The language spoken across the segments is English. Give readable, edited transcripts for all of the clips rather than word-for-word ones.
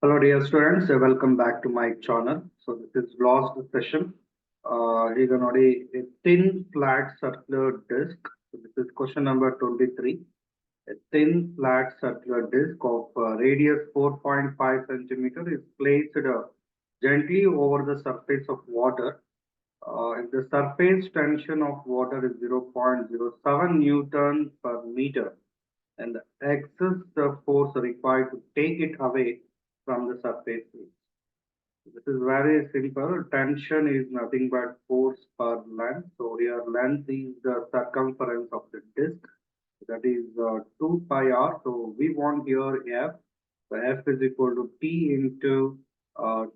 Hello, dear students. Welcome back to my channel. So this is last session. We're gonna do a thin flat circular disc. So this is question number 23. A thin flat circular disc of radius 4.5 centimeter is placed gently over the surface of water. If the surface tension of water is 0.07 Newton per meter, and the excess force required to take it away from the surface is. This is very simple. Tension is nothing but force per length. So here length is the circumference of the disk. That is 2 pi r. So we want here F. So F is equal to T into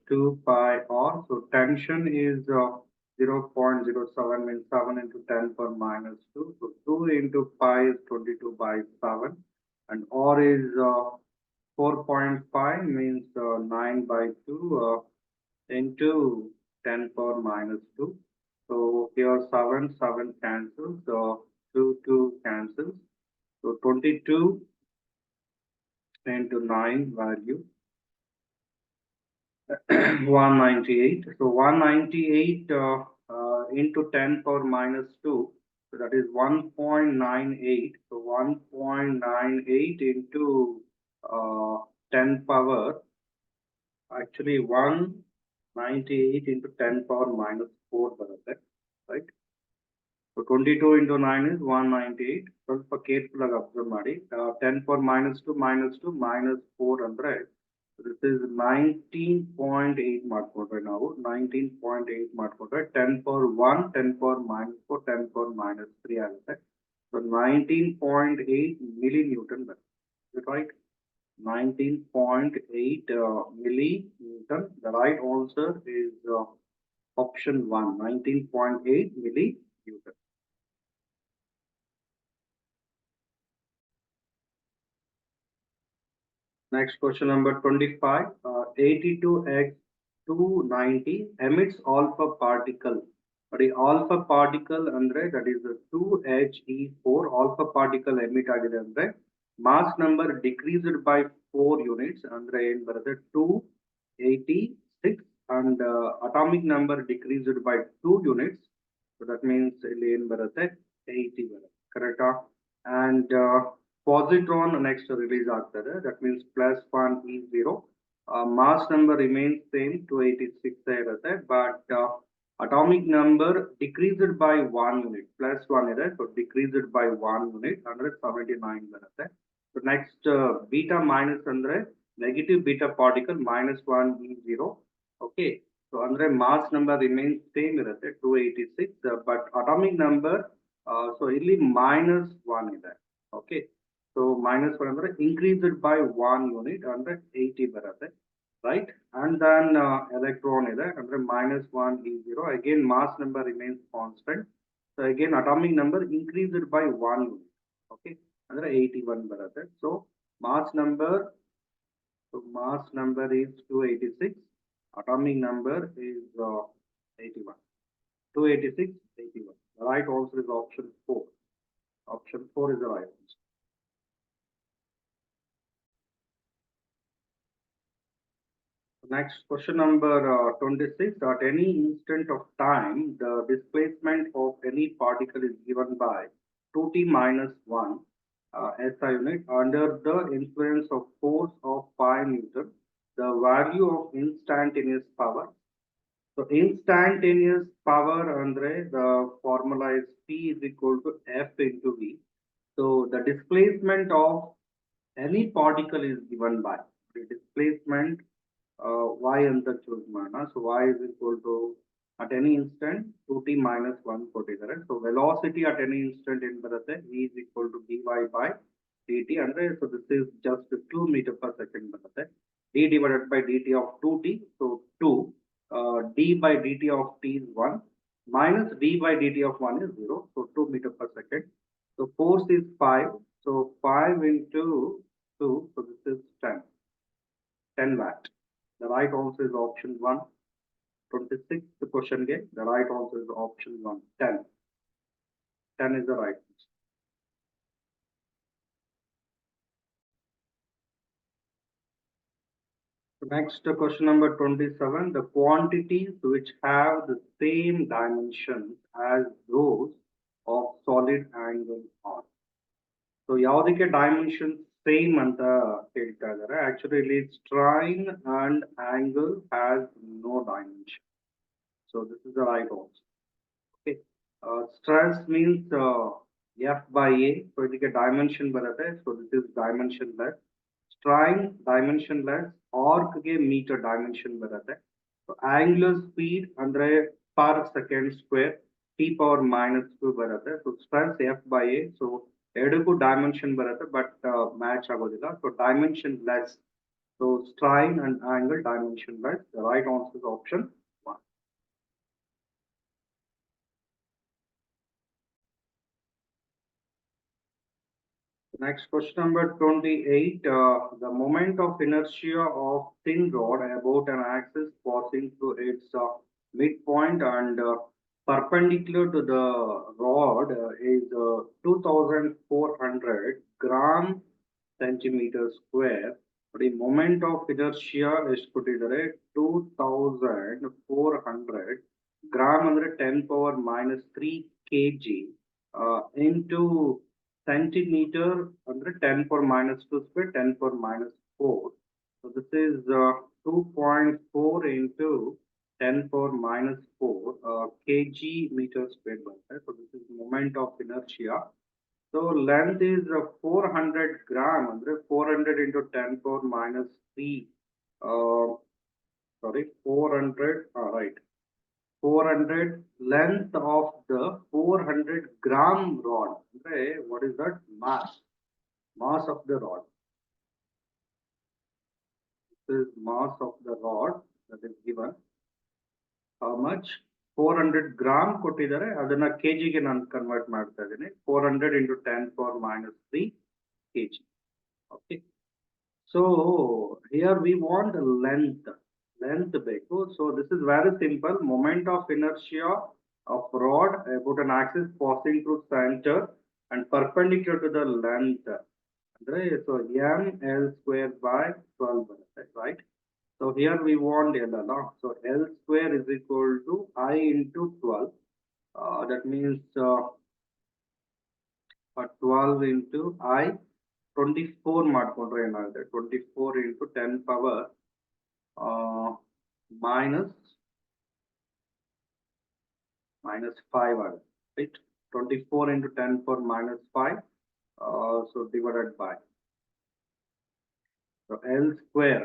2 pi r. So tension is 0.07 means 7 into 10 per minus 2. So 2 into pi is 22 by 7. And r is 4.5 means 9 by 2. Into 10 power minus 2. So here 7 cancels, so 2 cancels. So 22 into 9 value 198. So 198 into 10 power minus 2. So that is 1.98. So 1.98 into 10 power, actually 198 into 10 power minus 4 ಬರುತ್ತೆ, right? So 22 into 9 is 198. ಸ್ವಲ್ಪ careful ಆಗಿ observe ಮಾಡಿ. 10 power minus 2 minus 4 ಅಂದ್ರೆ this is 19.8 ಮಾಡ್ಕೊಂಡ್ರೆ ನಾವು 19.8 ಮಾಡ್ಕೊಂಡ್ರೆ 10 power 1, 10 power minus 4, 10 power minus 3 ಆಗುತ್ತೆ. So 19.8 millinewton ಬರುತ್ತೆ, right? 19.8 millinewton. The right answer is option 1, 19.8 millinewton. Next question number 25. 82x 290 emits alpha particle. But the alpha particle andre that is 2He4 alpha particle emit agide andre mass number decreased by 4 units andre ಏನು ಬರುತ್ತೆ 286 and atomic number decreased by 2 units, so that means ಇಲ್ಲಿ ಏನು ಬರುತ್ತೆ 80 ಬರುತ್ತೆ, ಕರೆಕ್ಟಾ? And positron next release ಆಗ್ತದೆ, that means +1 E0. Mass number remains same 286 ಇರುತ್ತೆ, but atomic number decreased by 1 unit, +1 ಇದೆ, so decreased by 1 unit 179 ಬರುತ್ತೆ. So next beta minus andre negative beta particle -1 E0. Okay, so andre mass number remains same irutte 286, but atomic number so illi -1 ide. Okay, so -1 andre increased by 1 unit andre 80 barutte, right? And then electron ide andre -1 E0. Again mass number remains constant, so again atomic number increased by 1 unit. Okay, andre 81 barutte. So mass number is 286, atomic number is 81. 286, 81. The right answer is option 4. Option 4 is the right answer. Next question number 26. At any instant of time, the displacement of any particle is given by 2t minus 1 SI unit under the influence of force of 5 Newton. The value of instantaneous power. So instantaneous power andre the formula is P is equal to F into V. So the displacement of any particle is given by the displacement y ಅಂತ choose ಮಾಡೋಣ. So y is equal to at any instant 2t minus 1 ಕೊಟ್ಟಿದ್ದಾರೆ. So velocity at any instant ಏನು ಬರುತ್ತೆ v is equal to dy by dt ಅಂದ್ರೆ so this is just 2 meter per second ಬರುತ್ತೆ. d divided by dt of 2t, so 2 d by dt of t is 1 minus d by dt of 1 is 0, so 2 meter per second. So force is 5, so 5 into 2, so this is 10 watt. The right answer is option 1. 26th question again, the right answer is option 1, 10. 10 is the right answer. Next question number 27. The quantities which have the same dimensions as those of solid angle are. So ಯಾವುದಕ್ಕೆ dimensions same ಅಂತ ಹೇಳ್ತಾ ಇದ್ದಾರೆ. Actually ಇಲ್ಲಿ strain and angle has no dimension. So this is the right answer. Okay. Stress means F by A. So ಇದಕ್ಕೆ dimension ಬರುತ್ತೆ. So this is dimensionless. Strain dimensionless. Arc ಗೆ meter dimension ಬರುತ್ತೆ. So angular speed ಅಂದ್ರೆ per second square t power minus 2 ಬರುತ್ತೆ. So stress F by A. So ಎರಡಕ್ಕೂ dimension ಬರುತ್ತೆ but match ಆಗೋದಿಲ್ಲ. So dimensionless. So strain and angle dimensionless. The right answer is option 1. Next question number 28. The moment of inertia of thin rod about an axis passing through its midpoint and perpendicular to the rod is 2400 gram centimeter square. The moment of inertia is put in 2400 gram under 10 power minus 3 kg into centimeter under 10 power minus 2 square 10 power minus 4. So this is 2.4 into 10 power minus 4 kg meter square. So this is moment of inertia. So length is 400 gram under 400 into 10 power minus 3. Sorry, 400. Right. 400 length of the 400 gram rod. Okay, what is that? Mass. Mass of the rod. This is mass of the rod that is given. How much? 400 gram ಕೊಟ್ಟಿದ್ದಾರೆ ಅದನ್ನ ಕೆಜಿಗೆ ನಾನು convert ಮಾಡ್ತಾ ಇದ್ದೀನಿ 400 into 10 power minus 3 kg. Okay. So here we want length. Length ಬೇಕು. So this is very simple. Moment of inertia of rod about an axis passing through center and perpendicular to the length. So m L square by 12 ಬರುತ್ತೆ, right? So here we want L. So L square is equal to I into 12. That means 12 into I 24 ಮಾಡ್ಕೊಂಡ್ರೆ ಏನಾಗುತ್ತೆ 24 into 10 power minus 5 ಆಗುತ್ತೆ, right? 24 into 10 power minus 5. So divided by. So L square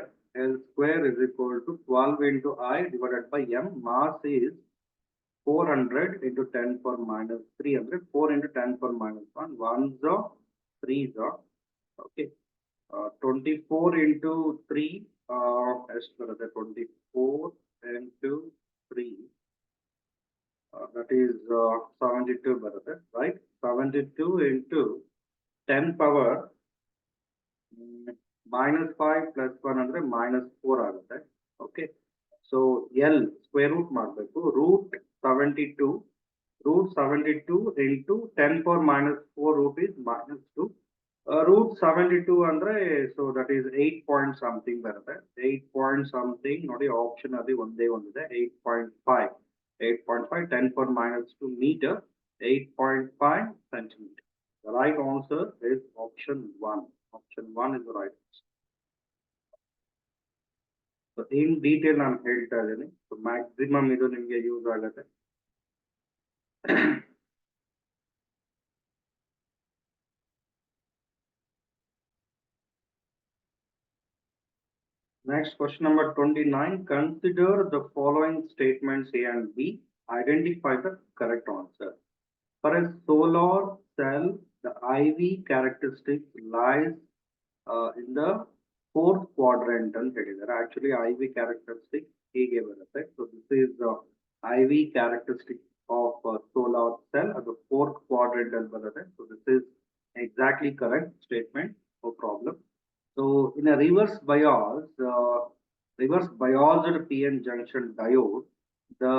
is equal to 12 into I divided by M. Mass is 400 into 10 power minus 300. 4 into 10 power minus 1. 1s are 3s are. Okay. 24 into 3. As per the 24 into 3. That is 72 baratte, right? 72 into 10 power minus 5 plus 1 andre minus 4 ಆಗುತ್ತೆ. Okay. So L square root ಮಾಡಬೇಕು. Root 72 into 10 power minus 4 root is minus 2. Root 72 andre so that is 8 point something ಬರುತ್ತೆ. 8 point something ನೋಡಿ option ಅಲ್ಲಿ ಒಂದೇ ಒಂದಿದೆ 8.5. 8.5 10 power minus 2 meter 8.5 centimeter. The right answer is option 1. Option 1 is the right answer. So in detail ನಾನು ಹೇಳ್ತಾ ಇದ್ದೀನಿ. So maximum ಇದು ನಿಮಗೆ ಯೂಸ್ ಆಗುತ್ತೆ. Next question number 29. Consider the following statements A and B. Identify the correct answer. For a solar cell, the IV characteristic lies in the fourth quadrant and actually IV characteristic hege barutte. So this is IV characteristic of solar cell at the fourth quadrant and barutte. So this is exactly correct statement, no problem. So in a reverse biased PN junction diode, the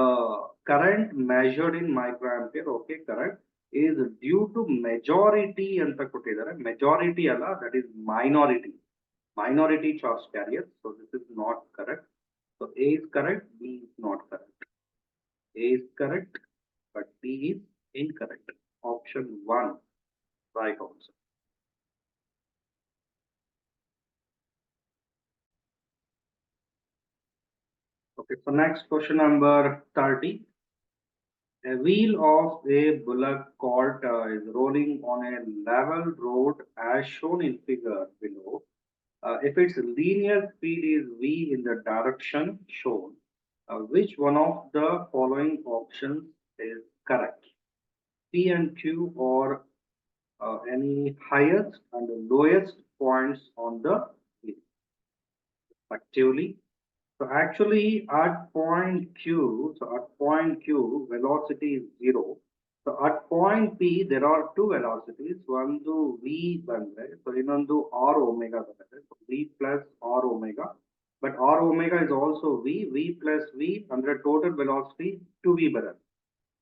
current measured in microampere, okay, correct, is due to majority anta kottidare. Majority alla, that is minority. minority charge carriers. So this is not correct. So A is correct, B is not correct. A is correct, but B is incorrect. Option 1, right answer. Okay, so next question number 30. A wheel of a bullock cart is rolling on a level road as shown in figure below. If its linear speed is v in the direction shown, which one of the following options is correct? P and Q are any highest and lowest points on the wheel, respectively. So actually at point Q, velocity is zero. So at point P, there are two velocities. One to V ಬಂದ್ರೆ, so ಇನ್ನೊಂದು R omega ಬರುತ್ತೆ. So V plus R omega. But R omega is also V plus V, ಅಂದ್ರೆ total velocity 2V ಬರುತ್ತೆ.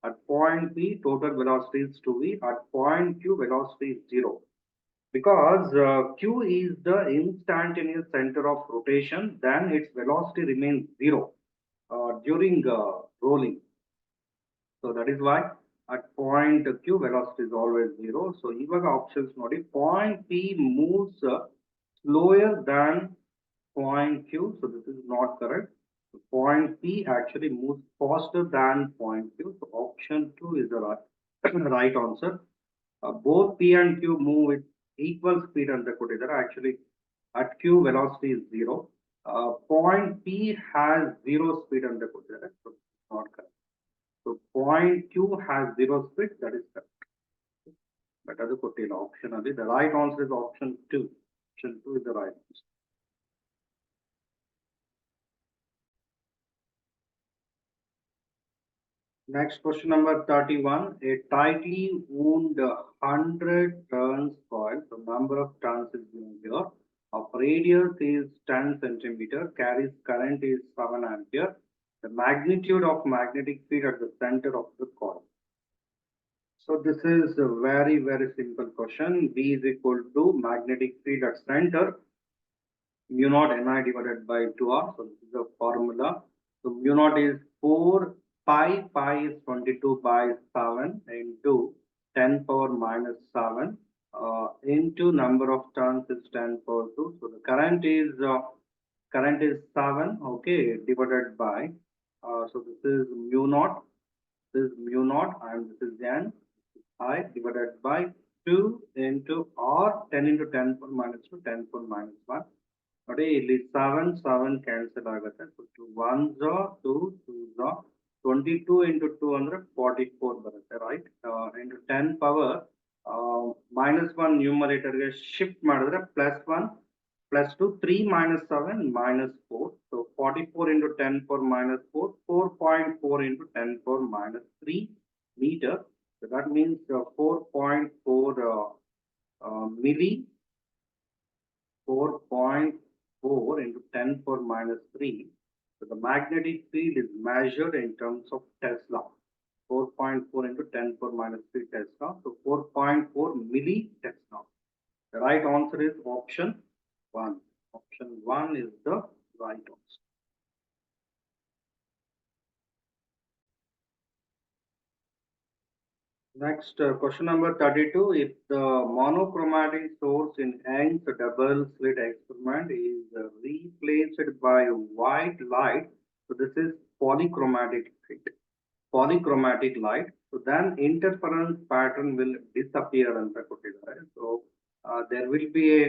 At point P, total velocity is 2V. At point Q, velocity is zero. Because Q is the instantaneous center of rotation, then its velocity remains zero during rolling. So that is why at point Q velocity is always zero. So ಇವಾಗ options ನೋಡಿ, point P moves slower than point Q. So this is not correct. So point P actually moves faster than point Q. So option 2 is the right answer. Both P and Q move with equal speed ಅಂತ ಕೊಟ್ಟಿದ್ದಾರೆ. Actually, at Q velocity is zero. Point P has zero speed ಅಂತ ಕೊಟ್ಟಿದ್ದಾರೆ. So not correct. So point Q has zero speed. That is correct. But ಅದು ಕೊಟ್ಟಿಲ್ಲ option ಅಲ್ಲಿ. The right answer is option 2. Option 2 is the right answer. Next question number 31. A tightly wound 100 turns coil, the number of turns is given here, of radius is 10 centimeter, carries current is 7 ampere. The magnitude of magnetic field at the center of the coil. So this is a very simple question. B is equal to magnetic field at center, mu naught Ni divided by 2R. So this is the formula. So mu naught is 4 pi is 22 by 7 into 10 power minus 7 into number of turns is 10 power 2. So the current is 7, okay, divided by so this is mu naught, and this is n I divided by 2 into R 10 into 10 power minus 2, 10 power minus 1. ನೋಡಿ ಇಲ್ಲಿ 7 cancel ಆಗುತ್ತೆ. So 2 1s 2 2s 22 into 2 ಅಂದ್ರೆ 44 ಬರುತ್ತೆ, right. into 10 power -1 ನ್ಯೂಮರೇಟರ್ಗೆ shift ಮಾಡಿದ್ರೆ +1 +2 3 minus 7 -4. So 44 into 10 power minus 4, 4.4 into 10 power minus 3 meter. So that means 4.4 milli, 4.4 into 10 power minus 3. So the magnetic field is measured in terms of Tesla. 4.4 into 10 power minus 3 Tesla. So 4.4 milli Tesla. The right answer is option 1. Option 1 is the right answer. Next, question number 32. If the monochromatic source in Young's double slit experiment is replaced by white light, so this is polychromatic light, so then interference pattern will disappear ಅಂತ ಕೊಟ್ಟಿದ್ದಾರೆ. So there will be a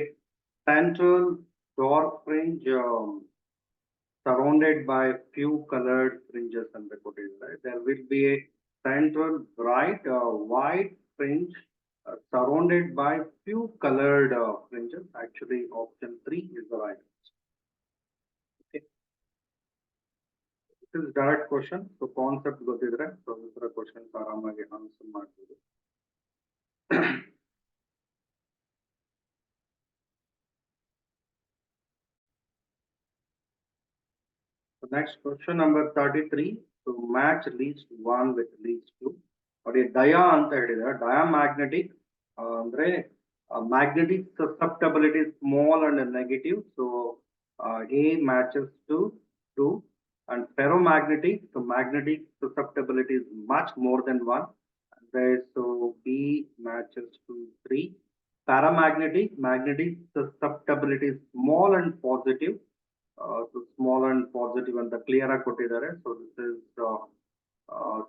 central dark fringe surrounded by few colored fringes ಅಂತ ಕೊಟ್ಟಿದ್ದಾರೆ. There will be a central bright white fringe surrounded by few colored fringes. Actually, option 3 is the right answer. Okay. This is direct question. So concept ಗೊತ್ತಿದ್ರೆ so ಇದರ questions ಆರಾಮಾಗಿ answer ಮಾಡಬಹುದು. So next question number 33. To match least 1 with least 2. ನೋಡಿ dia ಅಂತ ಹೇಳಿದ್ರೆ diamagnetic ಅಂದ್ರೆ Magnetic susceptibility is small and negative, so A matches to 2. And ferromagnetic, so magnetic susceptibility is much more than 1. There, so B matches to 3. Paramagnetic, magnetic susceptibility is small and positive. So small and positive and the clear ಕೊಟ್ಟಿದ್ದಾರೆ. So this is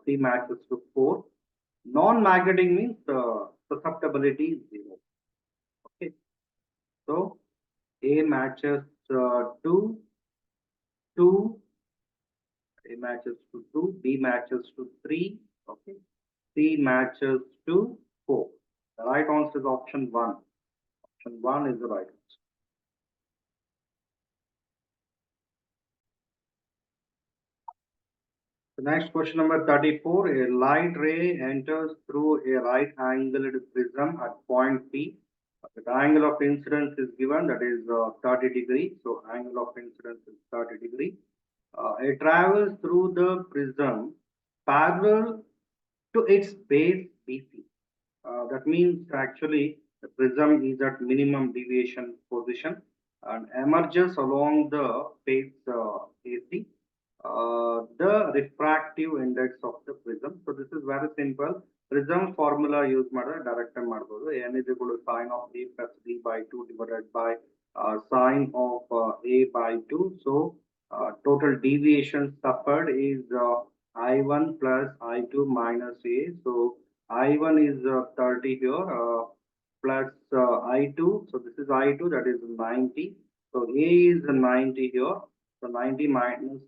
C matches to 4. Non-magnetic means susceptibility is 0. Okay. So A matches to 2, A matches to 2, B matches to 3, okay. C matches to 4. The right answer is option 1. Option 1 is the right answer. The next question number 34. A light ray enters through a right angled prism at point P. The angle of incidence is given, that is 30 degrees. So angle of incidence is 30 degrees. It travels through the prism parallel to its base BC. That means actually the prism is at minimum deviation position and emerges along the face AC. The refractive index of the prism. So this is very simple. Prism formula use direct n is equal to sine of A plus B by 2 divided by sine of A by 2. So total deviation suffered is I1 plus I2 minus A. So I1 is 30 here plus I2. So this is I2, that is 90. So A is 90 here. So 90 minus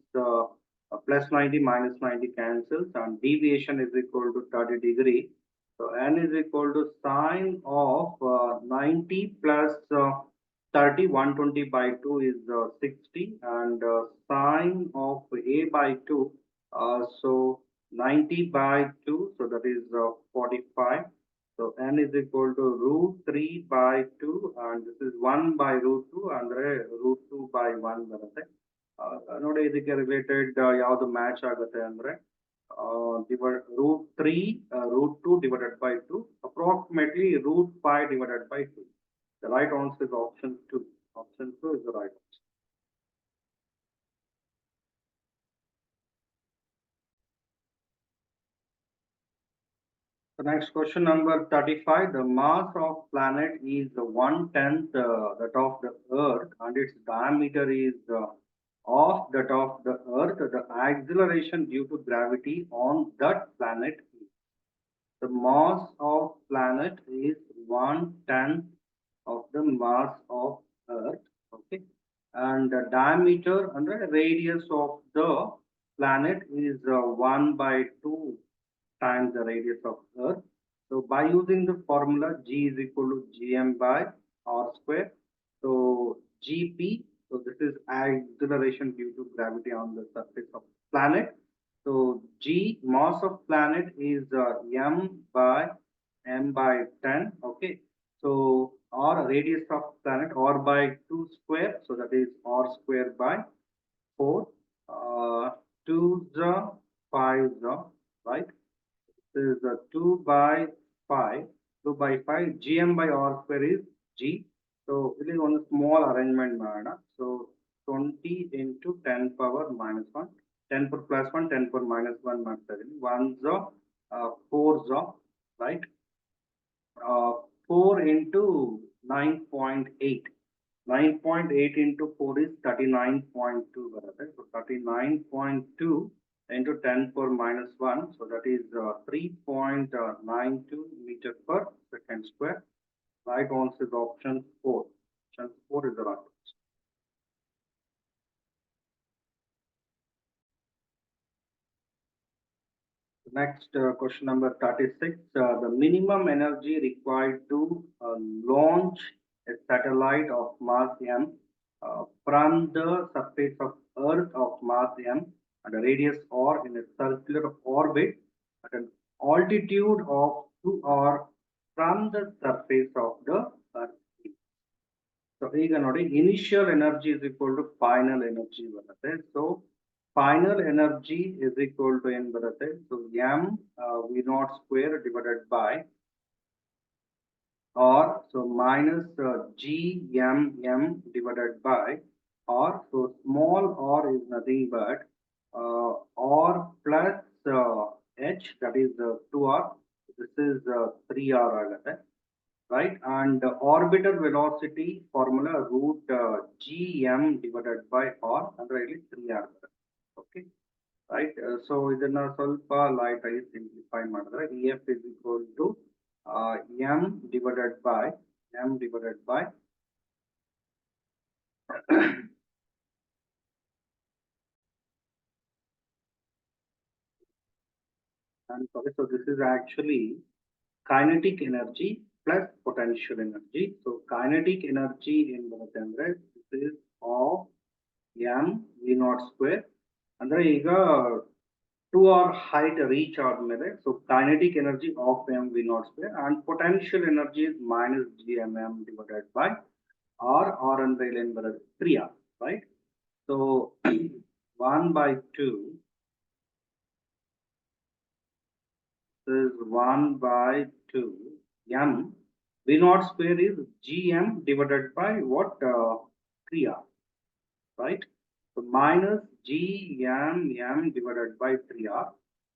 plus 90 minus 90 cancels and deviation is equal to 30 degree. So n is equal to sine of 90 plus 30, 120 by 2 is 60 and sine of A by 2. So 90 by 2, so that is 45. So n is equal to root 3 by 2 and this is 1 by root 2 and root 2 by 1 ಬರುತ್ತೆ. ನೋಡಿ ಇದಕ್ಕೆ related ಯಾವುದು match ಆಗುತ್ತೆ ಅಂದ್ರೆ root 3 root 2 divided by 2 approximately root 5 divided by 2. The right answer is option 2. Option 2 is the right answer. The next question number 35. The mass of planet is 1/10 that of the Earth and its diameter is of that of the Earth. The acceleration due to gravity on that planet is. The mass of planet is 1/10 of the mass of Earth. Okay. And the diameter and the radius of the planet is 1 by 2 times the radius of Earth. So by using the formula G is equal to Gm by R square. So Gp, so this is acceleration due to gravity on the surface of planet. So G, mass of planet is m by 10. Okay. So R, radius of planet, R by 2 square. So that is R square by 4. 2 the 5 the, right? This is 2 by 5. 2 by 5. Gm by R square is G. So it is one small arrangement. So 20 into 10 power minus 1. 10 power plus 1, 10 power minus 1. 1 zo, 4 zo, right? 4 into 9.8. 9.8 into 4 is 39.2. So 39.2 into 10 power minus 1. So that is 3.92 meter per second square. Right answer is option 4. Option 4 is the right answer. Next question number 36. The minimum energy required to launch a satellite of mass m from the surface of Earth of mass m and a radius r in a circular orbit at an altitude of 2r from the surface of the Earth. So ಈಗ ನೋಡಿ initial energy is equal to final energy ಬರುತ್ತೆ. So final energy is equal to n ಬರುತ್ತೆ. So m v naught square divided by or so minus GMM divided by or, so small r is nothing but r plus h, that is 2r. This is 3r agate, right? And orbital velocity formula root gm divided by r ಅಂದ್ರೆ ಇಲ್ಲಿ 3r ಬರುತ್ತೆ. Okay, right? So ಇದನ್ನ ಸ್ವಲ್ಪ light ಆಗಿ simplify ಮಾಡಿದ್ರೆ EF is equal to m divided by m divided by and okay, so this is actually kinetic energy plus potential energy. So kinetic energy in ಬರುತ್ತೆ this is of m v naught square ಅಂದ್ರೆ ಈಗ 2r height reach ಆದ್ಮೇಲೆ so kinetic energy of m v naught square and potential energy is minus gmm divided by r ಅಂದ್ರೆ ಇಲ್ಲಿ ಏನ್ ಬರುತ್ತೆ 3r, right? So 1 by 2 is 1 by 2 m v naught square is gm divided by what 3r, right? So minus gmm divided by 3r.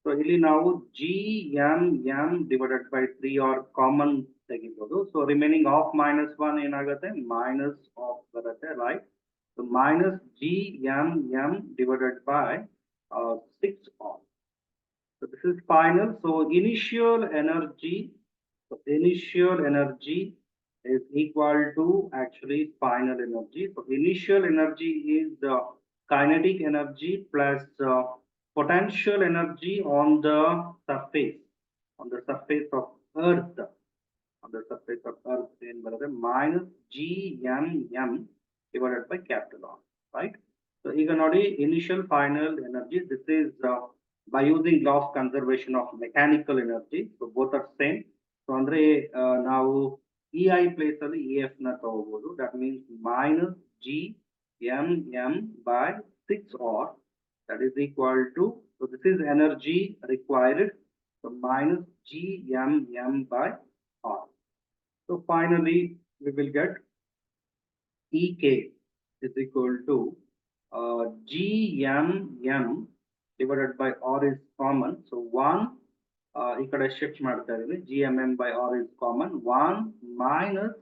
So ಇಲ್ಲಿ ನಾವು gmm divided by 3r common ತೆಗಿಬಹುದು. So remaining of minus 1 ಏನಾಗುತ್ತೆ minus of ಬರುತ್ತೆ, right? So minus gmm divided by 6r. So this is final. So initial energy is equal to actually final energy. So initial energy is the kinetic energy plus potential energy on the surface of Earth, on the surface of Earth in minus gmm divided by capital R, right? So ಈಗ ನೋಡಿ initial final energy, this is by using law of conservation of mechanical energy, so both are same. So ಅಂದ್ರೆ ನಾವು EI place ಅಲ್ಲಿ EF ನ ತಗೋಬಹುದು, that means minus gmm by 6r, that is equal to, so this is energy required, so minus gmm by r. So finally we will get EK is equal to gmm divided by r is common, so 1 ಈ ಕಡೆ shift ಮಾಡ್ತಾ ಇದೀನಿ, gmm by r is common, 1 minus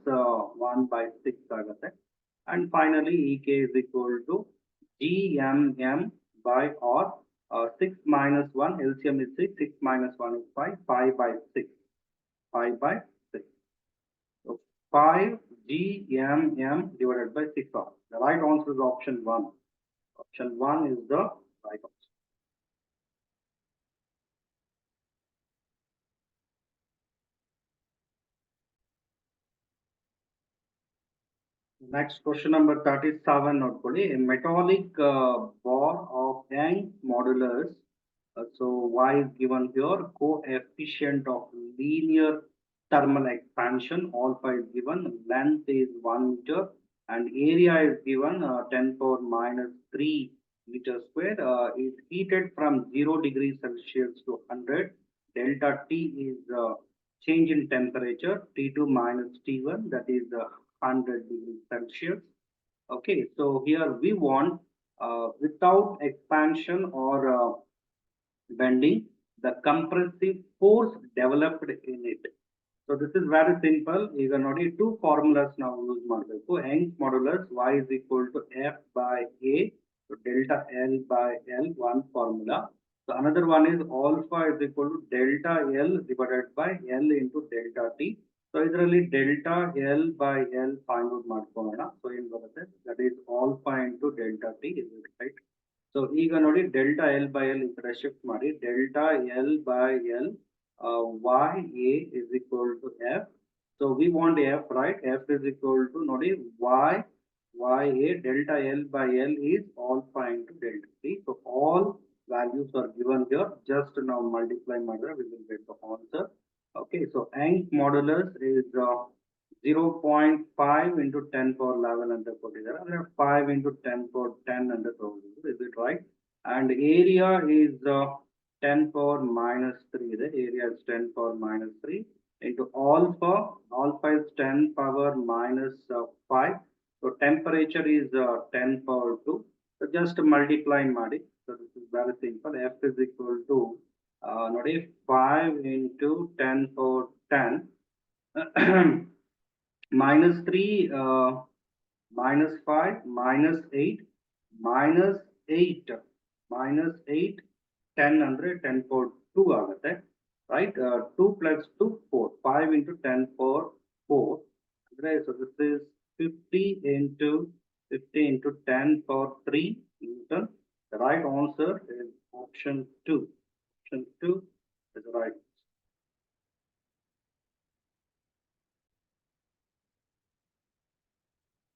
1 by 6 ಆಗುತ್ತೆ. And finally EK is equal to gmm by r, 6 minus 1, LCM is 6, 6 minus 1 is 5, 5 by 6, 5 by 6. So 5 gmm divided by 6r. The right answer is option 1. Option 1 is the right answer. Next question number 37 ನೋಡ್ಕೊಳ್ಳಿ. A metallic bar of Young's modulus. So Y is given here. Coefficient of linear thermal expansion alpha is given. Length is 1 meter and area is given 10 power minus 3 meter square. Is heated from 0 degrees Celsius to 100. Delta T is change in temperature, T2 minus T1, that is 100 degrees Celsius. Okay, so here we want without expansion or bending, the compressive force developed in it. So this is very simple. ಈಗ ನೋಡಿ two formulas ನಾವು use ಮಾಡಬೇಕು. Young's modulus y is equal to f by a, so delta L by L, one formula. So another one is alpha is equal to delta L divided by L into delta T. So ಇದರಲ್ಲಿ delta L by L find out ಮಾಡ್ಕೊಳ್ಳೋಣ. So ಏನು ಬರುತ್ತೆ, that is alpha into delta T, is it right? So ಈಗ ನೋಡಿ delta L by L ಈ ಕಡೆ shift ಮಾಡಿ, delta L by L ya is equal to f. So we want f, right? F is equal to nodi ya delta L by L is alpha into delta T. So all values are given here. Just now multiply mother, we will get the answer. Okay, so Young's modulus is 0.5 into 10 power 11 and the 5 into 10 power 10 and the is it right? And area is 10 power minus 3. The area is 10 power minus 3. into alpha. Alpha is 10 power minus 5. So temperature is 10 power 2. So just multiply ಮಾಡಿ. So this is very simple. F is equal to ನೋಡಿ 5 into 10 power 10 minus 3 minus 5 minus 8 minus 8 minus 8 10 ಅಂದರೆ 10 power 2 ಆಗುತ್ತೆ right 2 plus 2 4 5 into 10 power 4 ಅಂದ್ರೆ so this is 50 into 50 into 10 power 3 newton. The right answer is option 2. Option 2 is the right.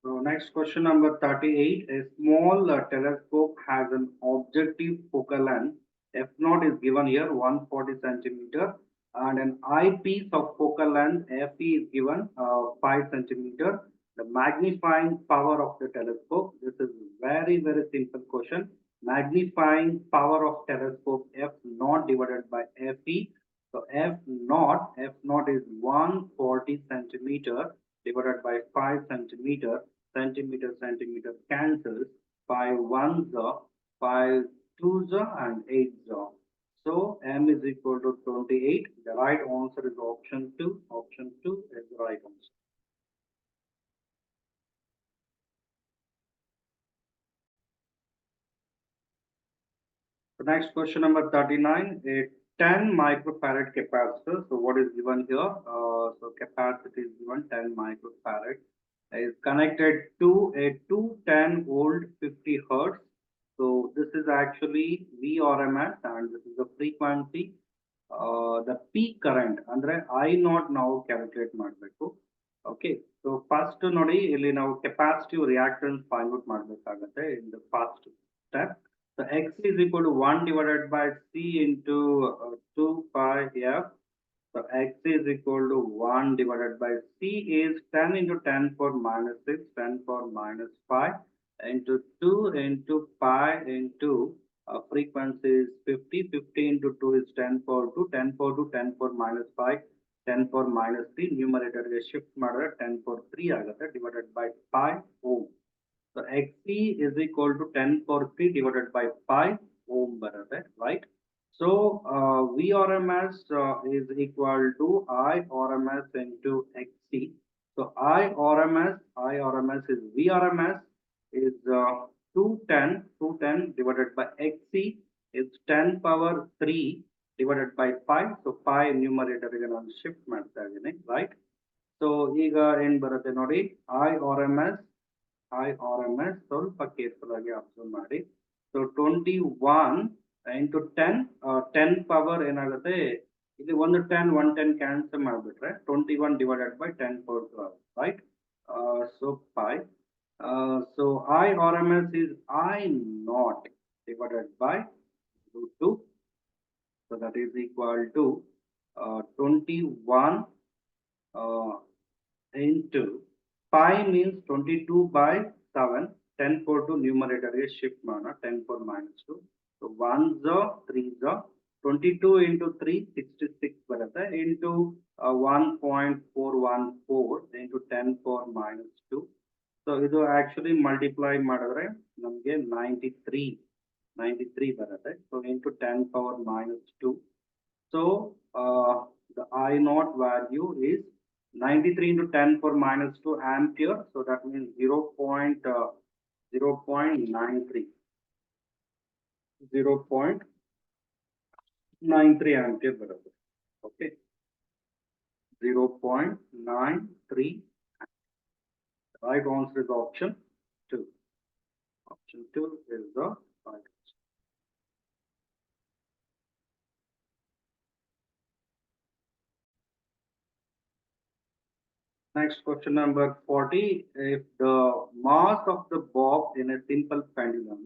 So next question number 38. A small telescope has an objective focal length. F naught is given here 140 centimeter and an eyepiece of focal length FE is given 5 centimeter. The magnifying power of the telescope. This is very simple question. Magnifying power of telescope F naught divided by FE. So F naught is 140 centimeter divided by 5 centimeter. Centimeter cancels. 5 ones are 5 twos are and 8s are. So M is equal to 28. The right answer is option 2. Option 2 is the right answer. The next question number 39. A 10 microfarad capacitor. So what is given here? So capacity is given 10 microfarad is connected to a 210 volt 50 hertz. So this is actually VRMS and this is the frequency. The peak current ಅಂದ್ರೆ I naught ನಾವು calculate ಮಾಡಬೇಕು. Okay, so first ನೋಡಿ ಇಲ್ಲಿ ನಾವು capacitive reactance find out ಮಾಡಬೇಕಾಗುತ್ತೆ in the first step. So X is equal to 1 divided by C into 2 pi F. So X is equal to 1 divided by C is 10 into 10 power minus 6, 10 power minus 5 into 2 into pi into frequency is 50, 50 into 2 is 10 power 2, 10 power 2, 10 power minus 5, 10 power minus 3, numerator ಗೆ shift ಮಾಡಿದ್ರೆ 10 power 3 ಆಗುತ್ತೆ divided by pi ohm. So Xc is equal to 10 power 3 divided by pi ohm ಬರುತ್ತೆ, right? So VRMS is equal to IRMS into XC. So IRMS is VRMS is 210 divided by XC is 10 power 3 divided by pi. So pi numerator ಗೆ ನಾನು shift ಮಾಡ್ತಾ ಇದ್ದೀನಿ, right? So ಈಗ ಏನ್ ಬರುತ್ತೆ ನೋಡಿ IRMS ಸ್ವಲ್ಪ ಕೇರ್ಫುಲ್ ಆಗಿ ಅಬ್ಸರ್ವ್ ಮಾಡಿ. ಸೊ 21 into 10 10 ಪವರ್ ಏನಾಗುತ್ತೆ ಇಲ್ಲಿ ಒಂದು 10 110 ಕ್ಯಾನ್ಸಲ್ ಮಾಡಿಬಿಟ್ರೆ 21 divided by 10 power 12, right? So pi. So IRMS is I naught divided by root 2. So that is equal to 21 into pi means 22 by 7. 10 power to numerator is shift mana 10 power minus 2. So 1s are 3s are 22 into 3 66 ಬರುತ್ತೆ into 1.414 into 10 power minus 2. So ಇದು actually multiply ಮಾಡಿದ್ರೆ ನಮಗೆ 93 ಬರುತ್ತೆ. So into 10 power minus 2. So the I naught value is 93 into 10 power minus 2 ampere. So that means 0.93 ampere ಬರುತ್ತೆ. Okay, 0.93. Right answer is option 2. Option 2 is the right answer. Next question number 40. If the mass of the bob in a simple pendulum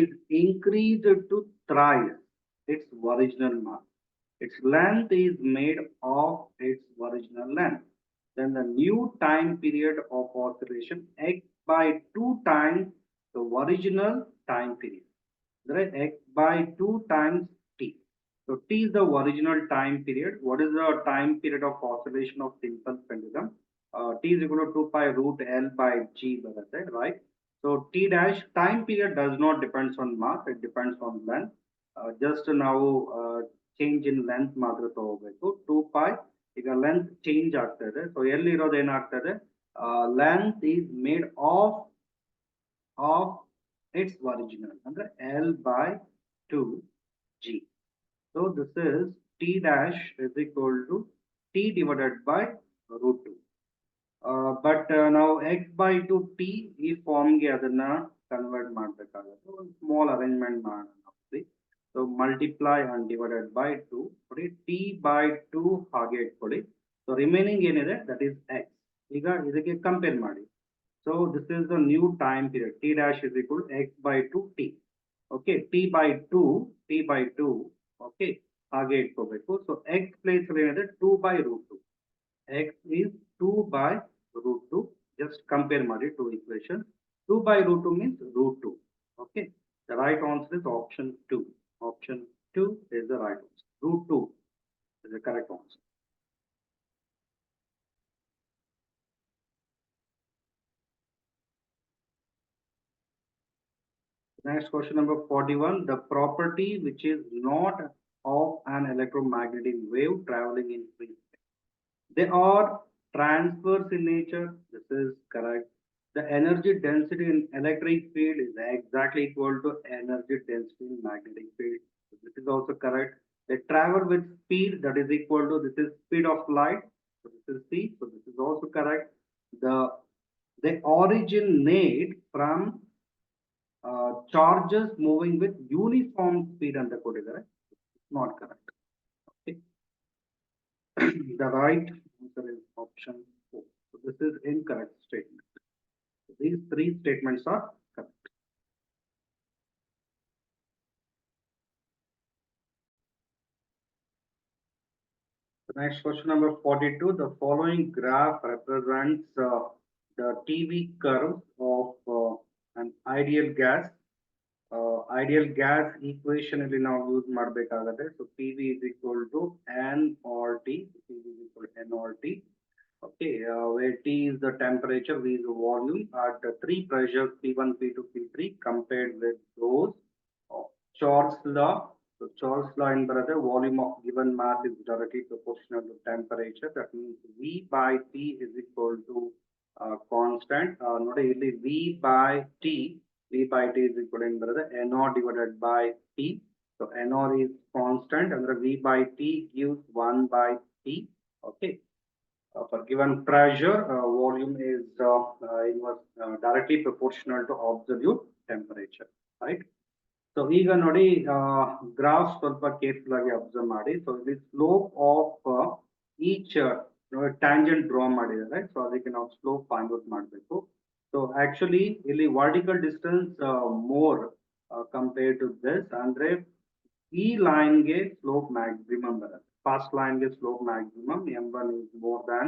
is increased to thrice its original mass, its length is made of its original length, then the new time period of oscillation x by 2 times the original time period. Right? X by 2 times t. So T is the original time period. What is the time period of oscillation of simple pendulum? T is equal to 2 pi root L by G, right? So T dash time period does not depends on mass, it depends on length. Just now change in length ಮಾತ್ರ ತಗೋಬೇಕು. 2 pi ಈಗ length change ಆಗ್ತದೆ. So ಎಲ್ಲಿರೋದು ಏನಾಗ್ತದೆ? Length is made of its original ಅಂದ್ರೆ L by 2G. So this is T dash is equal to T divided by root 2. But now x by 2 T ಈ ಫಾರ್ಮ್ಗೆ ಅದನ್ನ ಕನ್ವರ್ಟ್ ಮಾಡಬೇಕಾಗುತ್ತೆ. ಒಂದು ಸ್ಮಾಲ್ ಅರೇಂಜ್ಮೆಂಟ್ ಮಾಡೋಣ. So multiply and divided by 2 ಕೊಡಿ. T by 2 ಹಾಗೆ ಇಟ್ಕೊಳ್ಳಿ. ಸೊ ರಿಮೈನಿಂಗ್ ಏನಿದೆ ದಟ್ ಈಸ್ x. ಈಗ ಇದಕ್ಕೆ ಕಂಪೇರ್ ಮಾಡಿ. So this is the new time period. T dash is equal to x by 2 T. Okay, T by 2, okay, ಹಾಗೆ ಇಟ್ಕೋಬೇಕು. So x place ಏನಿದೆ 2 by root 2. X is 2 by root 2. Just compare ಮಾಡಿ two equations. 2 by root 2 means root 2. Okay, the right answer is option 2. Option 2 is the right answer. Root 2 is the correct answer. Next question number 41. The property which is not of an electromagnetic wave traveling in free space. They are transverse in nature. This is correct. The energy density in electric field is exactly equal to energy density in magnetic field. So this is also correct. They travel with speed that is equal to, this is speed of light. So this is C. So this is also correct. They originate from charges moving with uniform speed and the code is not correct. Okay. The right answer is option 4. So this is incorrect statement. So these three statements are correct. The next question number 42. The following graph represents the TV curve of an ideal gas. Ideal gas equation ಇಲ್ಲಿ ನಾವು use ಮಾಡಬೇಕಾಗುತ್ತೆ. So PV is equal to nRT. PV is equal to nRT. Okay, where T is the temperature, V is the volume at the three pressures P1, P2, P3 compared with those of Charles law. So Charles law in brother, volume of given mass is directly proportional to temperature. That means V by T is equal to constant. Not only V by T is equal to brother NR divided by T. So NR is constant and the V by T gives 1 by T. Okay. For given pressure, volume is directly proportional to absolute temperature, right? So ಈಗ ನೋಡಿ graph ಸ್ವಲ್ಪ careful ಆಗಿ observe ಮಾಡಿ. So ಇಲ್ಲಿ slope of each tangent draw ಮಾಡಿದ್ದಾರೆ. So ಅದಕ್ಕೆ ನಾವು slope find out ಮಾಡಬೇಕು. ಸೊ ಆಕ್ಚುಲಿ ಇಲ್ಲಿ vertical distance more compare to this ಅಂದ್ರೆ ಈ ಲೈನ್ಗೆ ಸ್ಲೋಪ್ ಮ್ಯಾಕ್ಸಿಮಮ್ ಬರುತ್ತೆ. First line is slope maximum. M1 is more than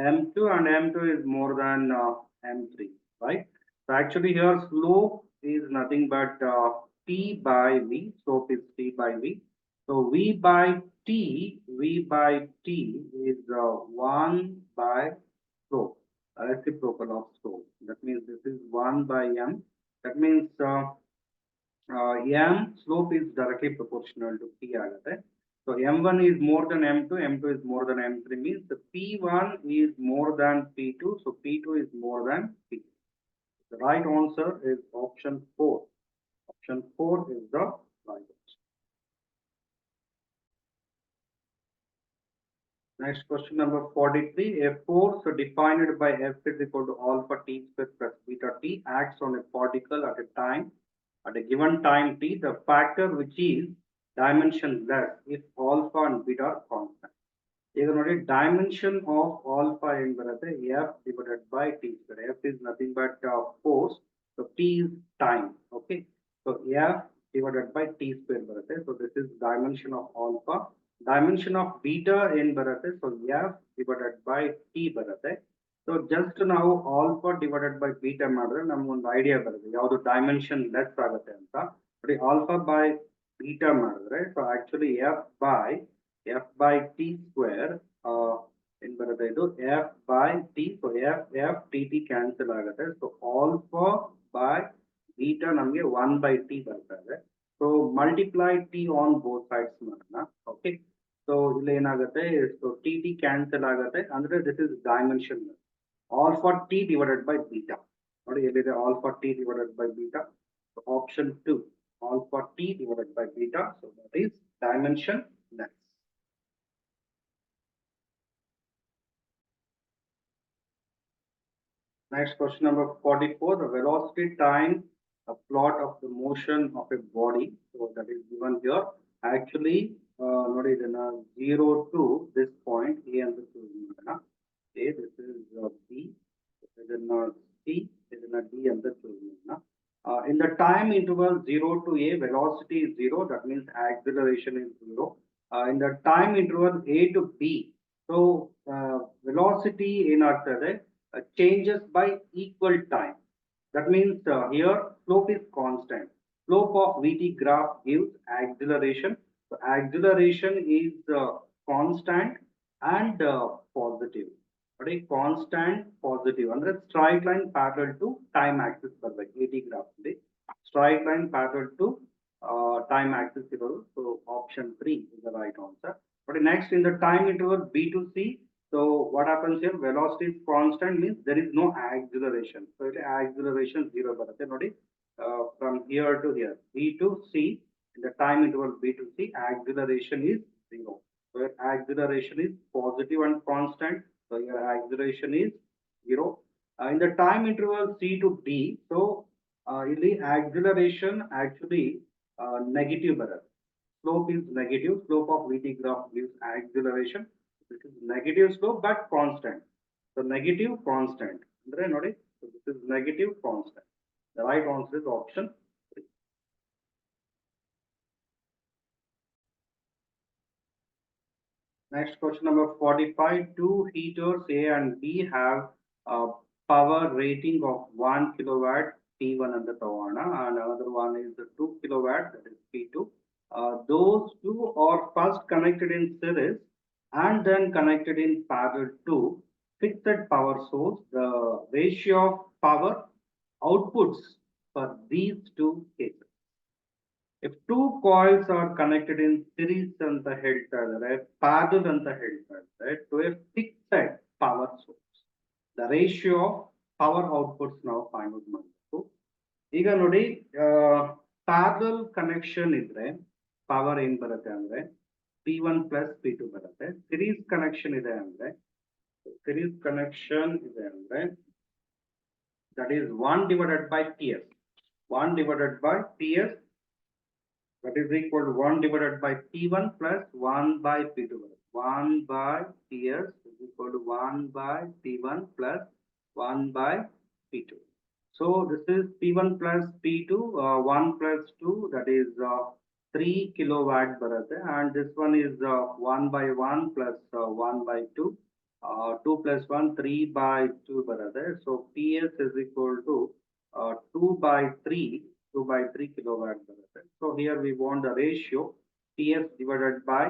M2 and M2 is more than M3, right? So actually here slope is nothing but T by V. Slope is T by V. So V by T is 1 by slope, reciprocal of slope. That means this is 1 by M. That means M slope is directly proportional to T agate. So M1 is more than M2, M2 is more than M3 means the P1 is more than P2, so P2 is more than P3. The right answer is option 4. Option 4 is the right answer. Next question number 43. A force defined by F is equal to alpha T square plus beta T acts on a particle at a time, at a given time T, the factor which is dimensionless if alpha and beta are constant. ಈಗ ನೋಡಿ dimension of alpha ಏನು ಬರುತ್ತೆ F divided by T square. F is nothing but force, so T is time. Okay, so F divided by T square ಬರುತ್ತೆ. So this is dimension of alpha. Dimension of beta ಏನು ಬರುತ್ತೆ, so F divided by T ಬರುತ್ತೆ. So just ನಾವು alpha divided by beta ಮಾಡಿದ್ರೆ ನಮ್ಗೆ ಒಂದು idea ಬರುತ್ತೆ ಯಾವುದು dimension less ಆಗುತ್ತೆ ಅಂತ. ನೋಡಿ alpha by beta ಮಾಡಿದ್ರೆ so actually f by t square in ಬರುತ್ತೆ ಇದು f by t so f tt cancel ಆಗುತ್ತೆ so alpha by beta ನಮಗೆ 1 by t ಬರ್ತದೆ so multiply t on both sides ಮಾಡೋಣ okay so ಇಲ್ಲಿ ಏನಾಗುತ್ತೆ so tt cancel ಆಗುತ್ತೆ ಅಂದ್ರೆ this is dimension alpha t divided by beta ನೋಡಿ ಎಲ್ಲಿದೆ alpha t divided by beta so option 2 alpha t divided by beta so that is dimensionless. Next question number 44 the velocity time a plot of the motion of a body so that is given here actually ನೋಡಿ ಇದನ್ನ 0 to this point a ಅಂತ choose ಮಾಡೋಣ a this is b ಇದನ್ನ c ಇದನ್ನ d ಅಂತ choose ಮಾಡೋಣ in the time interval 0 to a velocity is 0 that means acceleration is 0 in the time interval a to b so velocity ಏನಾಗ್ತದೆ changes by equal time that means here slope is constant slope of vt graph gives acceleration so acceleration is constant and positive but a constant positive ಅಂದ್ರೆ straight line parallel to time axis ಬರಬೇಕು vt graph ಅಲ್ಲಿ straight line parallel to time axis ಇರೋದು so option 3 is the right answer but next in the time interval b to c so what happens here velocity is constant means there is no acceleration so it acceleration 0 ಬರುತ್ತೆ ನೋಡಿ from here to here b to c in the time interval b to c acceleration is 0 so acceleration is positive and constant so your acceleration is 0 in the time interval c to d so ಇಲ್ಲಿ acceleration actually negative ಬರುತ್ತೆ slope is negative slope of vt graph gives acceleration this is negative slope but constant so negative constant andre nodi so this is negative constant the right answer is option 3. Next question number 45 two heaters a and b have a power rating of 1 kilowatt p1 and the tawana and another one is the 2 kilowatt that is p2 those two are first connected in series and then connected in parallel to fixed power source the ratio of power outputs for these two cases if two coils are connected in series anta ಹೇಳ್ತಾ ಇದ್ದಾರೆ parallel ಅಂತ ಹೇಳ್ತಾ ಇದ್ದಾರೆ to a fixed power source the ratio of power outputs ನಾವು find out ಮಾಡಬೇಕು ಈಗ ನೋಡಿ parallel connection ಇದ್ರೆ power ಏನ್ ಬರುತ್ತೆ ಅಂದ್ರೆ p1 plus p2 ಬರುತ್ತೆ series connection ಇದೆ ಅಂದ್ರೆ series connection ಇದೆ ಅಂದ್ರೆ that is 1 divided by ts 1 divided by ts that is equal to 1 divided by p1 plus 1 by p2 1 by ts is equal to 1 by p1 plus 1 by p2 so this is p1 plus p2 1 plus 2 that is 3 kilowatt baratte and this one is 1 by 1 plus 1 by 2 2 plus 1 3 by 2 baratte so ps is equal to 2 by 3 2 by 3 kilowatt baratte so here we want the ratio ps divided by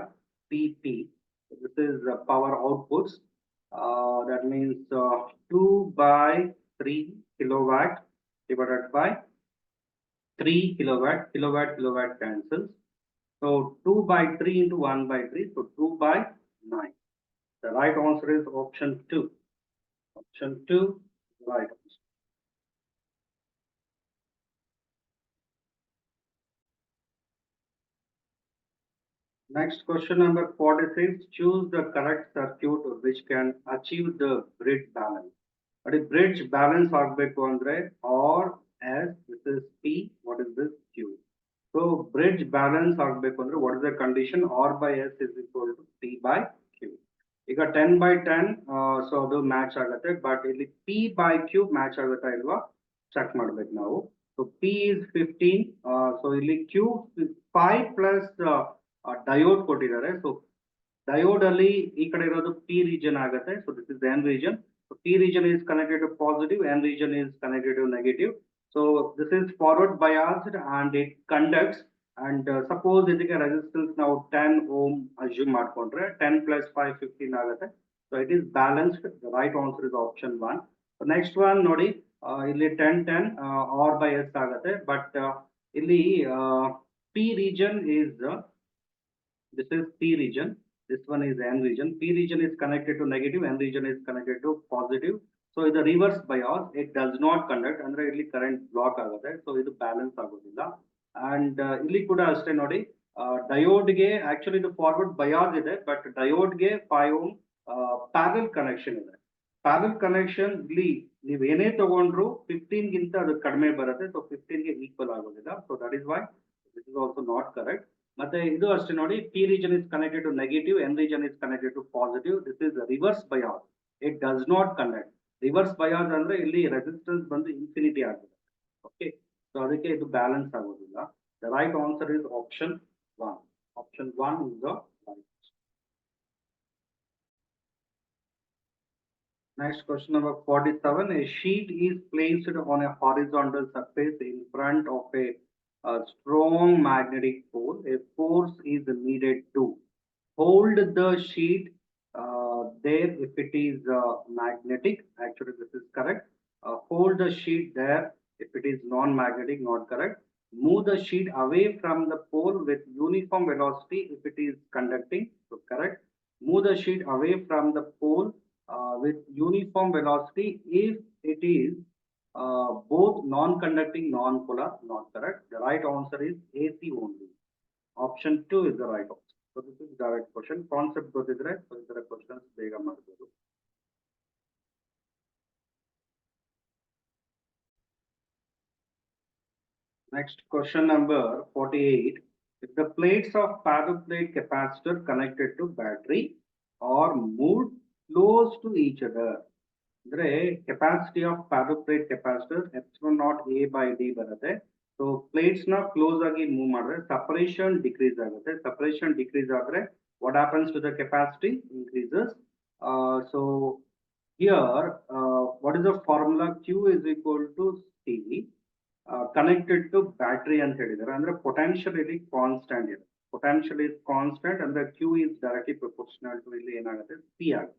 pp so this is power outputs that means 2 by 3 kilowatt divided by 3 kilowatt kilowatt cancels so 2 by 3 into 1 by 3 so 2 by 9 the right answer is option 2 option 2 right answer. Next question number 46 choose the correct circuit which can achieve the bridge balance but if bridge balance ಆಗಬೇಕು ಅಂದ್ರೆ or as this is p what is this q so bridge balance ಆಗಬೇಕು ಅಂದ್ರೆ what is the condition r by s is equal to p by q ಈಗ 10 by 10 so ಅದು match ಆಗುತ್ತೆ but ಇಲ್ಲಿ p by q match ಆಗುತ್ತಾ ಇಲ್ವಾ check ಮಾಡ್ಬೇಕು ನಾವು so p is 15 so ಇಲ್ಲಿ q 5 plus ಡಯೋಡ್ ಕೊಟ್ಟಿದ್ದಾರೆ so diode ಅಲ್ಲಿ ಈ ಕಡೆ ಇರೋದು p region ಆಗುತ್ತೆ so this is the n region so p region is connected to positive n region is connected to negative so this is forward biased and it conducts And suppose ಇದಕ್ಕೆ resistance ನಾವು 10 ohm assume ಮಾಡ್ಕೊಂಡ್ರೆ 10 plus 5 15 ಆಗುತ್ತೆ. So it is balanced. The right answer is option 1. The next one ನೋಡಿ ಇಲ್ಲಿ 10 10 or by s ಆಗುತ್ತೆ, but ಇಲ್ಲಿ p region is this is P region, this one is N region. P region is connected to negative, N region is connected to positive. So in the reverse bias, it does not conduct, ಅಂದ್ರೆ ಇಲ್ಲಿ current block ಆಗುತ್ತೆ. So ಇದು balance ಆಗೋದಿಲ್ಲ. And ಇಲ್ಲಿ ಕೂಡ ಅಷ್ಟೇ ನೋಡಿ, diode ಗೆ actually ಇದು forward bias ಇದೆ, but diode ಗೆ 5 ohm parallel connection ಇದೆ. Parallel connection ಇಲ್ಲಿ ನೀವು ಏನೇ ತಗೊಂಡ್ರು 15 ಗಿಂತ ಅದು ಕಡಿಮೆ ಬರುತ್ತೆ. So 15 ಗೆ equal ಆಗೋದಿಲ್ಲ. So that is why this is also not correct. ಮತ್ತೆ ಇದು ಅಷ್ಟೇ ನೋಡಿ, P region is connected to negative, N region is connected to positive. This is reverse bias. It does not connect. Reverse bias ಅಂದ್ರೆ ಇಲ್ಲಿ resistance ಬಂದು infinity ಆಗುತ್ತೆ. Okay, so ಅದಕ್ಕೆ ಇದು balance ಆಗೋದಿಲ್ಲ. The right answer is option 1. Option 1 is the right. Next question number 47. A sheet is placed on a horizontal surface in front of a strong magnetic pole. A force is needed to hold the sheet there if it is magnetic. Actually, this is correct. Hold the sheet there if it is non-magnetic, not correct. Move the sheet away from the pole with uniform velocity if it is conducting, so correct. Move the sheet away from the pole with uniform velocity if it is both non-conducting, non-polar, not correct. The right answer is AC only. Option 2 is the right answer. So this is direct question. Concept ಗೊತ್ತಿದ್ರೆ so ಇದರ questions ಬೇಗ ಮಾಡಬಹುದು. Next question number 48. If the plates of parallel plate capacitor connected to battery are moved close to each other, ಅಂದ್ರೆ capacity of parallel plate capacitor epsilon naught A by d ಬರುತ್ತೆ. So plates ನ close ಆಗಿ move ಮಾಡಿದ್ರೆ separation decrease ಆಗುತ್ತೆ. Separation decrease ಆದ್ರೆ what happens to the capacity increases. So here what is the formula? Q is equal to C connected to battery ಅಂತ ಹೇಳಿದ್ದಾರೆ. ಅಂದ್ರೆ potential ಇಲ್ಲಿ ಕಾನ್ಸ್ಟೆಂಟ್ ಇದೆ. ಪೊಟೆನ್ಷಿಯಲ್ ಇಸ್ ಕಾನ್ಸ್ಟೆಂಟ್ ಅಂದ್ರೆ Q is directly proportional to ಇಲ್ಲಿ ಏನಾಗುತ್ತೆ, C ಆಗುತ್ತೆ.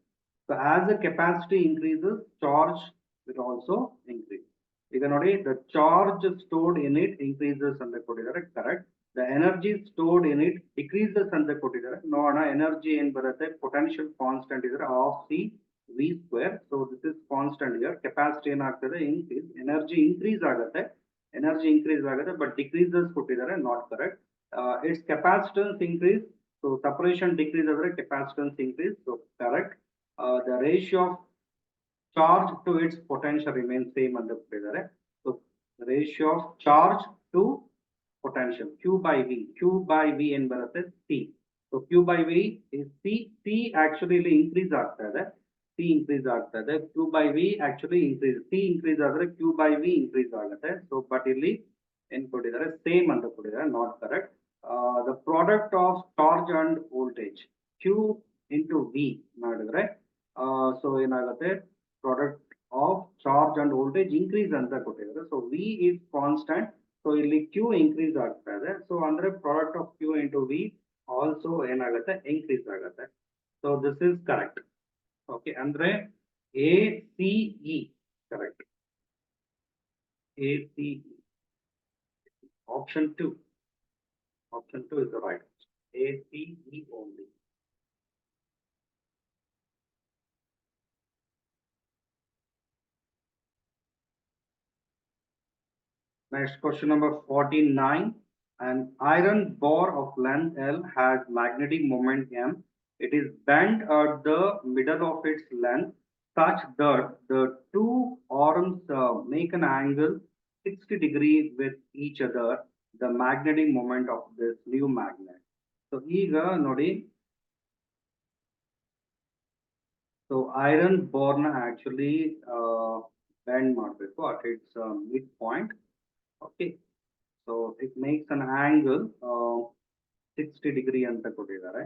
So as the capacity increases, charge will also increase. ಈಗ ನೋಡಿ, the charge stored in it increases ಅಂತ ಕೊಟ್ಟಿದ್ದಾರೆ, correct. The energy stored in it decreases ಅಂತ ಕೊಟ್ಟಿದ್ದಾರೆ. ನೋಡೋಣ, energy ಏನ್ ಬರುತ್ತೆ, potential constant ಇದ್ರೆ half C V square. So this is constant here. Capacity ಏನಾಗ್ತದೆ, increase. Energy increase ಆಗುತ್ತೆ, but decreases ಕೊಟ್ಟಿದ್ದಾರೆ, not correct. Its capacitance increase. So separation decrease ಆದ್ರೆ capacitance increase, so correct. The ratio of charge to its potential remains same ಅಂತ ಕೊಟ್ಟಿದ್ದಾರೆ. So the ratio of charge to potential, Q by V ಏನ್ ಬರುತ್ತೆ, C. So Q by V is C actually ಇಲ್ಲಿ increase ಆಗ್ತಾ ಇದೆ, Q by V actually increase, C increase ಆದ್ರೆ Q by V increase ಆಗುತ್ತೆ. So but ಇಲ್ಲಿ ಏನ್ ಕೊಟ್ಟಿದ್ದಾರೆ, same ಅಂತ ಕೊಟ್ಟಿದ್ದಾರೆ, not correct. The product of charge and voltage, Q into V ಮಾಡಿದ್ರೆ ಸೊ ಏನಾಗುತ್ತೆ, product of charge and voltage increase ಅಂತ ಕೊಟ್ಟಿದ್ದಾರೆ. So V is constant, so ಇಲ್ಲಿ ಕ್ಯೂ ಇನ್ಕ್ರೀಸ್ ಆಗ್ತಾ ಇದೆ. ಸೊ ಅಂದ್ರೆ product of Q into V also ಏನಾಗುತ್ತೆ, increase ಆಗುತ್ತೆ. So this is correct. Okay, ಅಂದ್ರೆ A C E correct. A C E, option 2 is the right answer. A C E only. Next question number 49. An iron bar of length L has magnetic moment M. It is bent at the middle of its length such that the two arms make an angle 60 degrees with each other. The magnetic moment of this new magnet. So ಈಗ ನೋಡಿ, so iron bar na actually bend ಮಾಡಬೇಕು at its midpoint. Okay, so it makes an angle 60 degree ಅಂತ ಕೊಟ್ಟಿದ್ದಾರೆ,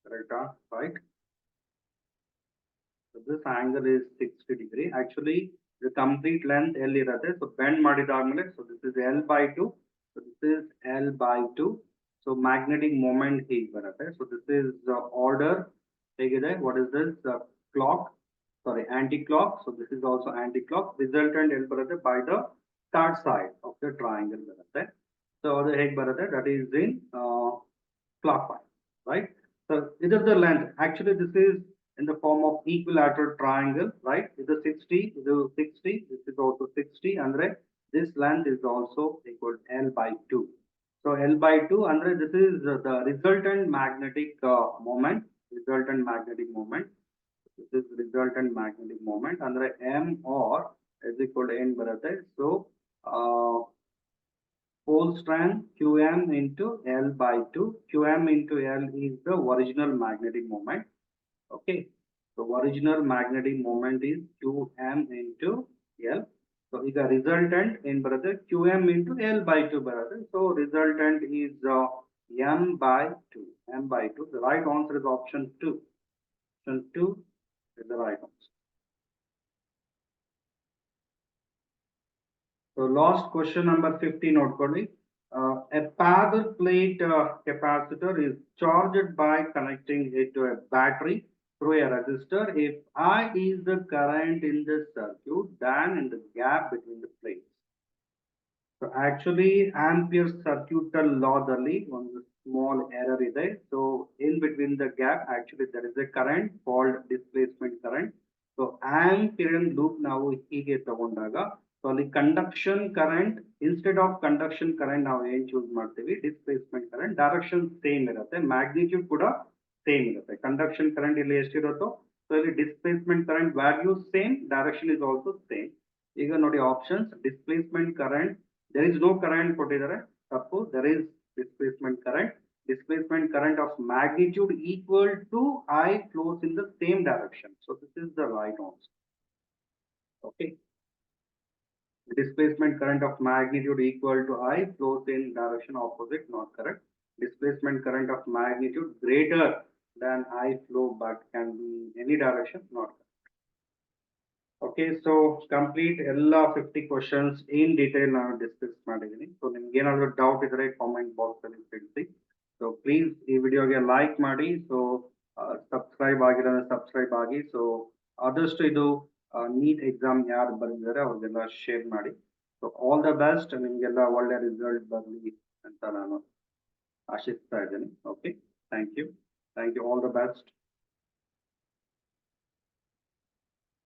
correct, right? So this angle is 60 degree. Actually the complete length L ಇರುತ್ತೆ. So bend ಮಾಡಿದಾದ್ಮೇಲೆ, so this is L by 2. So this is L by 2. So magnetic moment hege barutte. So this is order hegide. What is this? Clock, sorry, anti-clock. So this is also anti-clock. Resultant el barutte by the third side of the triangle barutte. So the hege barutte, that is in clockwise, right? So it is the length. Actually, this is in the form of equilateral triangle, right? It is 60, it is 60, this is also 60, and this length is also equal to L by 2. So L by 2, and this is the resultant magnetic moment, resultant magnetic moment. This is resultant magnetic moment, and M or is equal to N baratte. So pole strength Qm into L by 2. Qm into L is the original magnetic moment. Okay. So original magnetic moment is Qm into L. So is a resultant in brother Qm into L by 2 brother. So resultant is M by 2. M by 2. The right answer is option 2. Option 2 is the right answer. So last question number 15 note kodi. A parallel plate capacitor is charged by connecting it to a battery through a resistor. If I is the current in the circuit, then in the gap between the plates. So actually Ampere's circuital lawದಲ್ಲಿ ಒಂದು small error ಇದೆ. So in between the gap actually there is a current called displacement current. So Amperean loop ನಾವು ಹೀಗೆ ತಗೊಂಡಾಗ so ಅಲ್ಲಿ conduction current instead of conduction current ನಾವು ಏನು choose ಮಾಡ್ತೀವಿ displacement current direction same ಇರುತ್ತೆ magnitude ಕೂಡ same ಇರುತ್ತೆ conduction current ಇಲ್ಲಿ ಎಷ್ಟಿರುತ್ತೋ so ಇಲ್ಲಿ displacement current value same direction is also same. ಈಗ ನೋಡಿ options displacement current there is no current ಕೊಟ್ಟಿದ್ದಾರೆ ತಪ್ಪು there is displacement current of magnitude equal to I flows in the same direction. So this is the right answer. Okay. Displacement current of magnitude equal to I flows in direction opposite, not correct. Displacement current of magnitude greater than I flow but can be in any direction, not correct. Okay, so complete ಎಲ್ಲ 50 questions in detail ನಾನು discuss ಮಾಡಿದ್ದೀನಿ. So ನಿಮ್ಗೆ ಏನಾದರೂ doubt ಇದ್ರೆ comment box ಅಲ್ಲಿ ತಿಳಿಸಿ. So please ಈ ವಿಡಿಯೋಗೆ ಲೈಕ್ ಮಾಡಿ. ಸೊ ಸಬ್ಸ್ಕ್ರೈಬ್ ಆಗಿರೋದ್ರೆ ಸಬ್ಸ್ಕ್ರೈಬ್ ಆಗಿ. ಸೊ ಆದಷ್ಟು ಇದು ನೀಟ್ ಎಕ್ಸಾಮ್ ಯಾರು ಬರೆದಿದ್ದಾರೆ ಅವ್ರಿಗೆಲ್ಲ ಶೇರ್ ಮಾಡಿ. ಸೊ ಆಲ್ ದ ಬೆಸ್ಟ್, ನಿಮಗೆಲ್ಲ ಒಳ್ಳೆ ರಿಸಲ್ಟ್ ಬರಲಿ ಅಂತ ನಾನು ಆಶಿಸ್ತಾ ಇದ್ದೀನಿ. Okay, thank you all the best.